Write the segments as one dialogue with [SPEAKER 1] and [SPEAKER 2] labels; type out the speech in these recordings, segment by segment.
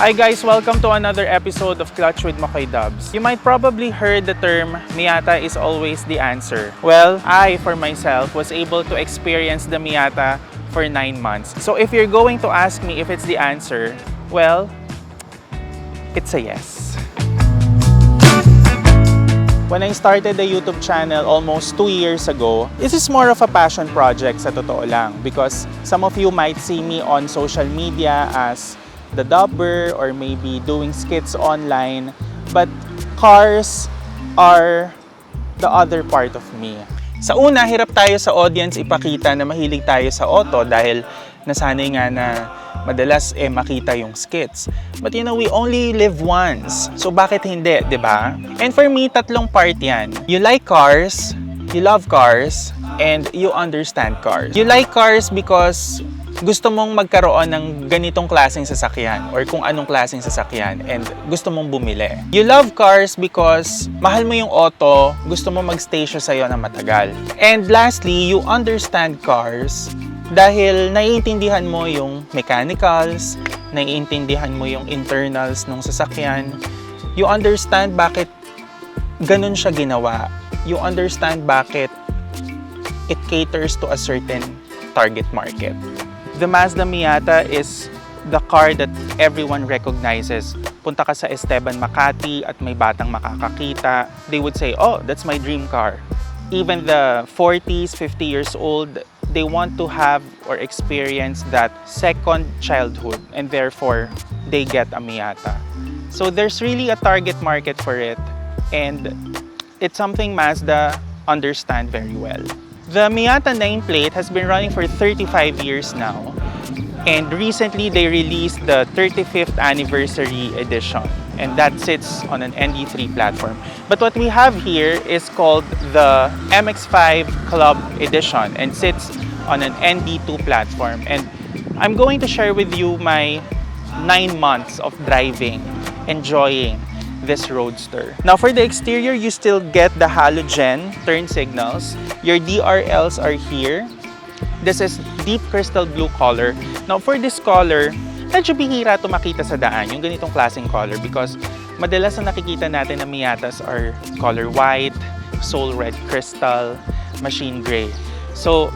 [SPEAKER 1] Hi guys, welcome to another episode of Clutch with Makoy Dubs. You might probably heard the term, Miyata is always the answer. Well, I, for myself, was able to experience the Miyata for 9 months. So if you're going to ask me if it's the answer, well, it's a yes. When I started the YouTube channel almost 2 years ago, this is more of a passion project sa totoo lang because some of you might see me on social media as the dubber or maybe doing skits online, but cars are the other part of me. Sa una, hirap tayo sa audience ipakita na mahilig tayo sa auto dahil nasanay nga na madalas makita yung skits. But you know, we only live once. So bakit hindi, di ba? And for me, tatlong part yan. You like cars, you love cars, and you understand cars. You like cars because gusto mong magkaroon ng ganitong klaseng sasakyan or kung anong klaseng sasakyan and gusto mong bumili. You love cars because mahal mo yung auto, gusto mo magstay siya sa'yo na matagal. And lastly, you understand cars dahil naiintindihan mo yung mechanicals, naiintindihan mo yung internals ng sasakyan. You understand bakit ganun siya ginawa. You understand bakit it caters to a certain target market. The Mazda Miata is the car that everyone recognizes. Punta ka sa Esteban Makati at may batang makakakita, they would say, oh, that's my dream car. Even the 40s, 50 years old, they want to have or experience that second childhood and therefore they get a Miata. So there's really a target market for it and it's something Mazda understand very well. The Miata nameplate has been running for 35 years now, and recently they released the 35th anniversary edition, and that sits on an ND3 platform. But what we have here is called the MX-5 Club Edition and sits on an ND2 platform. And I'm going to share with you my 9 months of driving, enjoying this Roadster. Now for the exterior, you still get the halogen turn signals. Your DRLs are here. This is deep crystal blue color. Now for this color, medyo bihira ito makita sa daan, yung ganitong klaseng color because madalas na nakikita natin na Miatas are color white, soul red crystal, machine gray. So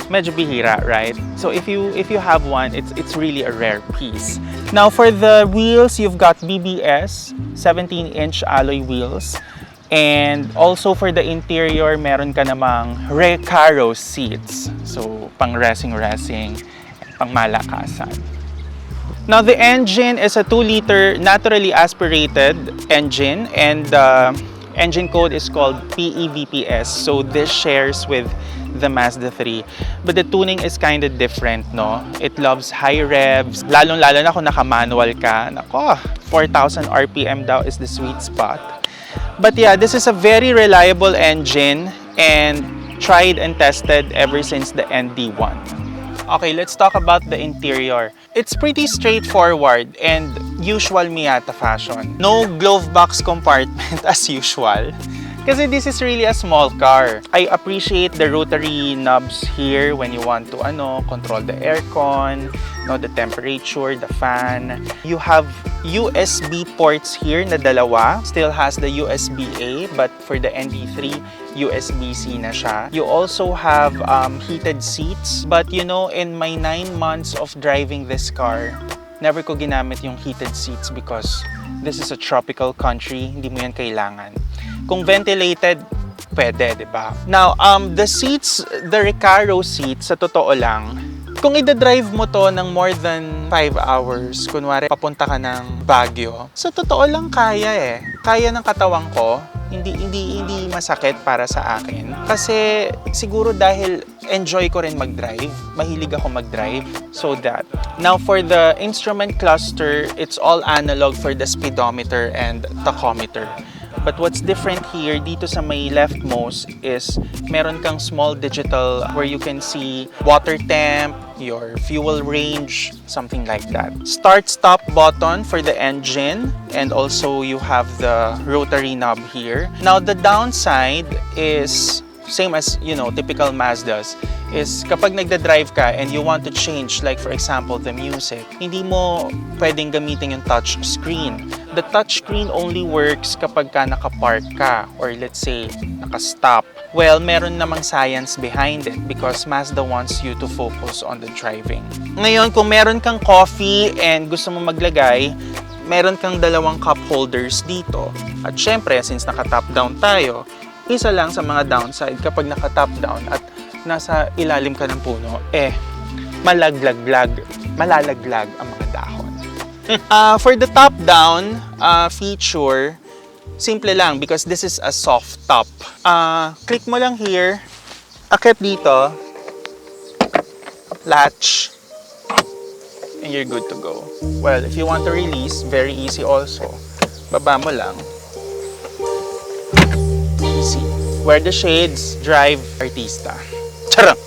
[SPEAKER 1] medyo bihira, right? So if you have one, it's really a rare piece. Now for the wheels, you've got BBS 17-inch alloy wheels. And also for the interior, meron ka namang Recaro seats. So pang racing, pang malakasan. Now the engine is a 2-liter naturally aspirated engine and the engine code is called PEVPS. So this shares with the Mazda 3. But the tuning is kind of different, no? It loves high revs. Lalong-lalo na kung naka-manual ka. Nako, 4,000 RPM daw is the sweet spot. But yeah, this is a very reliable engine and tried and tested ever since the ND1. Okay, let's talk about the interior. It's pretty straightforward and usual Miata fashion. No glove box compartment as usual. Kasi this is really a small car. I appreciate the rotary knobs here when you want to control the aircon, the temperature, the fan. You have USB ports here na dalawa. Still has the USB-A, but for the ND3, USB-C na siya. You also have heated seats. But you know, in my 9 months of driving this car, never ko ginamit yung heated seats because this is a tropical country, hindi mo yan kailangan. Kung ventilated, pwede, di ba? Now, the seats, the Recaro seats, sa totoo lang, kung ida-drive mo to ng more than 5 hours, kunwari papunta ka ng Baguio, sa totoo lang kaya Kaya ng katawan ko, hindi masakit para sa akin. Kasi siguro dahil enjoy ko rin mag-drive, mahilig ako mag-drive, so that. Now for the instrument cluster, it's all analog for the speedometer and tachometer. But what's different here, dito sa may leftmost, is meron kang small digital where you can see water temp, your fuel range, something like that. Start-stop button for the engine, and also you have the rotary knob here. Now the downside is same as, typical Mazdas, is kapag nagda-drive ka and you want to change, like for example, the music, hindi mo pwedeng gamitin yung touch screen. The touch screen only works kapag ka nakapark ka or let's say, naka-stop. Well, meron namang science behind it because Mazda wants you to focus on the driving. Ngayon, kung meron kang coffee and gusto mo maglagay, meron kang dalawang cup holders dito. At syempre, since naka-top down tayo, isa lang sa mga downside kapag naka-top down at nasa ilalim ka ng puno, malalaglag ang mga dahon. For the top down feature, simple lang because this is a soft top. Click mo lang here, akit dito, latch, and you're good to go. Well, if you want to release, very easy also. Baba mo lang. Easy. Wear the shades, drive artista. Charot!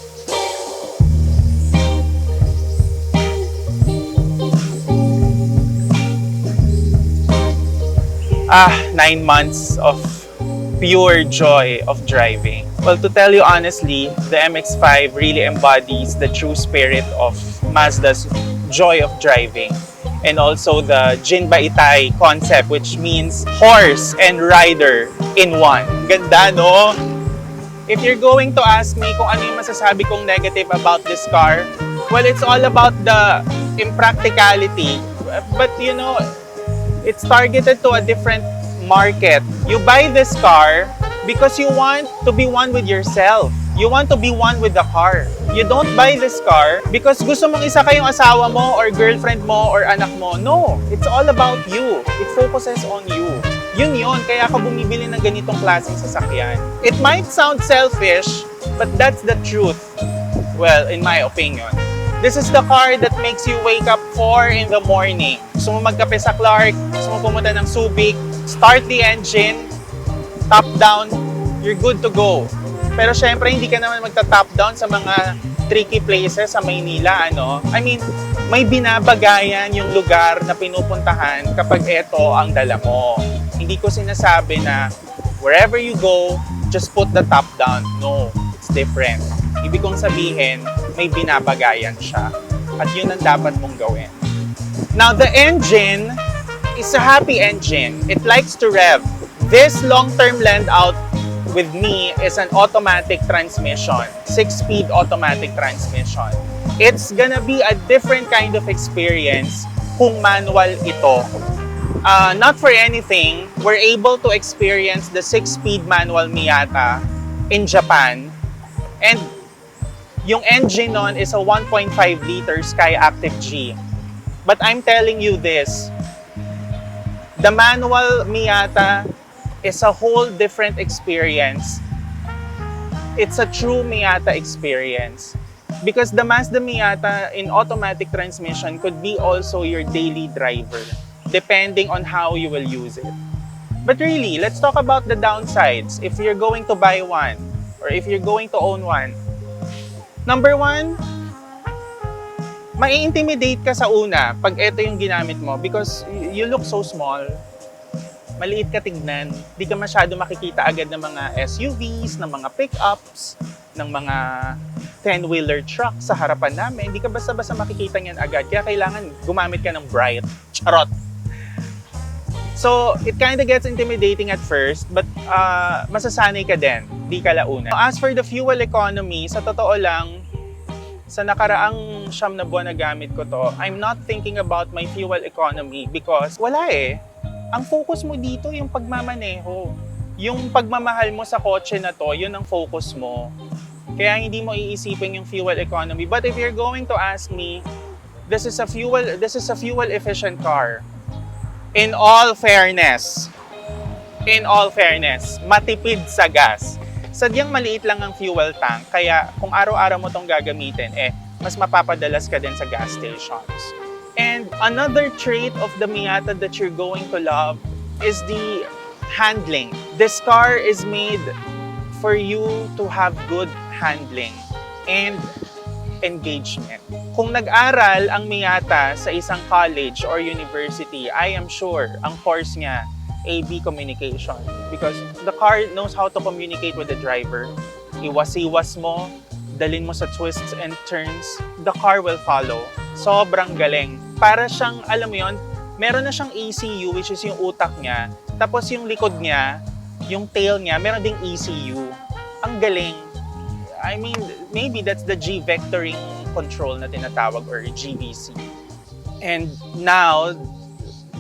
[SPEAKER 1] 9 months of pure joy of driving. Well, to tell you honestly, the MX-5 really embodies the true spirit of Mazda's joy of driving. And also the Jinba Itai concept, which means horse and rider in one. Ganda, no? If you're going to ask me kung ano yung masasabi kong negative about this car, well, it's all about the impracticality. But it's targeted to a different market. You buy this car because you want to be one with yourself. You want to be one with the car. You don't buy this car because gusto mong isa kayong asawa mo or girlfriend mo or anak mo. No, it's all about you. It focuses on you. Yun, kaya ka bumibili ng ganitong klaseng sasakyan. It might sound selfish, but that's the truth. Well, in my opinion. This is the car that makes you wake up 4 in the morning. Gusto mo magkape sa Clark, gusto mo pumunta ng Subic, start the engine, top down, you're good to go. Pero syempre, hindi ka naman magta-top down sa mga tricky places sa Maynila, I mean, may binabagayan yung lugar na pinupuntahan kapag ito ang dala mo. Hindi ko sinasabi na wherever you go, just put the top down. No, it's different. Ibig kong sabihin, may binabagayan siya. At yun ang dapat mong gawin. Now, the engine is a happy engine. It likes to rev. This long-term land out with me is an automatic transmission, 6-speed automatic transmission. It's gonna be a different kind of experience kung manual ito. Not for anything, we're able to experience the 6-speed manual Miata in Japan. And yung engine nun is a 1.5 liter Sky Active G. But I'm telling you this, the manual Miata is a whole different experience. It's a true Miata experience. Because the Mazda Miata in automatic transmission could be also your daily driver, depending on how you will use it. But really, let's talk about the downsides if you're going to buy one or if you're going to own one. Number 1, mai-intimidate ka sa una pag ito yung ginamit mo because you look so small. Maliit ka tignan. Di ka masyado makikita agad ng mga SUVs, ng mga pickups, ng mga 10-wheeler truck sa harapan namin. Hindi ka basta-basta makikita niyan agad. Kaya kailangan gumamit ka ng bright. Charot! So, it kind of gets intimidating at first, but masasanay ka din. Di ka launa. As for the fuel economy, sa totoo lang, sa nakaraang 9 na buwan na gamit ko to, I'm not thinking about my fuel economy because wala Ang focus mo dito yung pagmamaneho. Yung pagmamahal mo sa kotse na to, yun ang focus mo. Kaya hindi mo iisipin yung fuel economy. But if you're going to ask me, this is a fuel efficient car. In all fairness, matipid sa gas. Sadyang maliit lang ang fuel tank, kaya kung araw-araw mo tong gagamitin, mas mapapadalas ka din sa gas stations. And another trait of the Miata that you're going to love is the handling. This car is made for you to have good handling and engagement. Kung nag-aral ang Miata sa isang college or university, I am sure ang course niya AB communication because the car knows how to communicate with the driver. iwas-iwas mo, dalin mo sa twists and turns, the car will follow. Sobrang galing. Para siyang, alam mo yon, meron na siyang ECU, which is yung utak niya. Tapos yung likod niya, yung tail niya, meron ding ECU. Ang galing. I mean, maybe that's the G-vectoring control na tinatawag, or GVC. And now,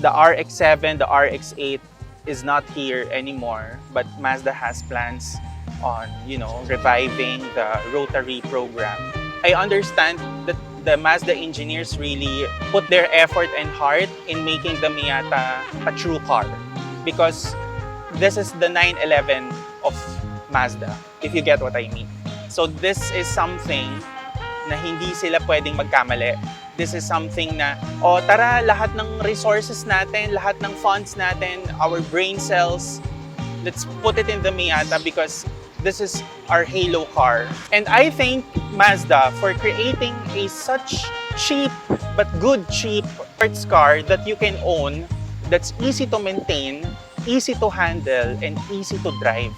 [SPEAKER 1] the RX-7, the RX-8 is not here anymore, but Mazda has plans on, reviving the rotary program. I understand that the Mazda engineers really put their effort and heart in making the Miata a true car, because this is the 911 of Mazda, if you get what I mean. So this is something na hindi sila pwedeng magkamali. This is something na, tara, lahat ng resources natin, lahat ng funds natin, our brain cells, let's put it in the Miata because this is our halo car. And I thank Mazda for creating a such cheap but good cheap sports car that you can own, that's easy to maintain, easy to handle, and easy to drive.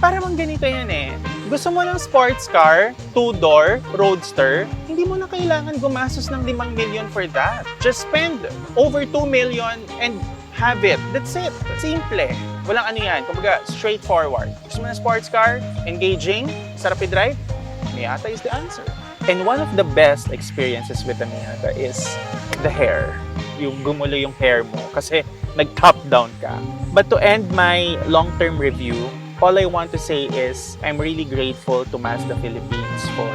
[SPEAKER 1] Para mang ganito yan eh. Gusto mo ng sports car, 2-door, roadster, hindi mo na kailangan gumastos ng 5 million for that. Just spend over 2 million and have it. That's it. Simple. Walang ano yan. Kumbaga, straightforward. Gusto mo ng sports car, engaging, sarap i-drive, Miata is the answer. And one of the best experiences with the Miata is the hair. Yung gumulo yung hair mo kasi nag-top down ka. But to end my long-term review, all I want to say is I'm really grateful to Mazda Philippines for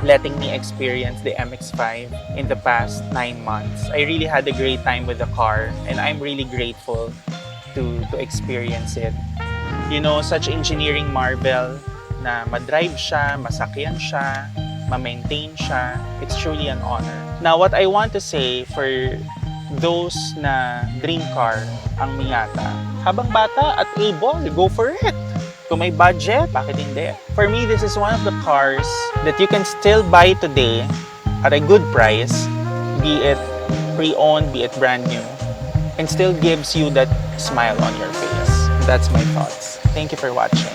[SPEAKER 1] letting me experience the MX-5 in the past 9 months. I really had a great time with the car, and I'm really grateful to experience it. Such engineering marvel na ma-drive siya, masakyan siya, ma-maintain siya. It's truly an honor. Now, what I want to say for those na dream car ang Miata, habang bata at able, go for it. Kung may budget, bakit hindi? For me, this is one of the cars that you can still buy today at a good price, be it pre-owned, be it brand new, and still gives you that smile on your face. That's my thoughts. Thank you for watching.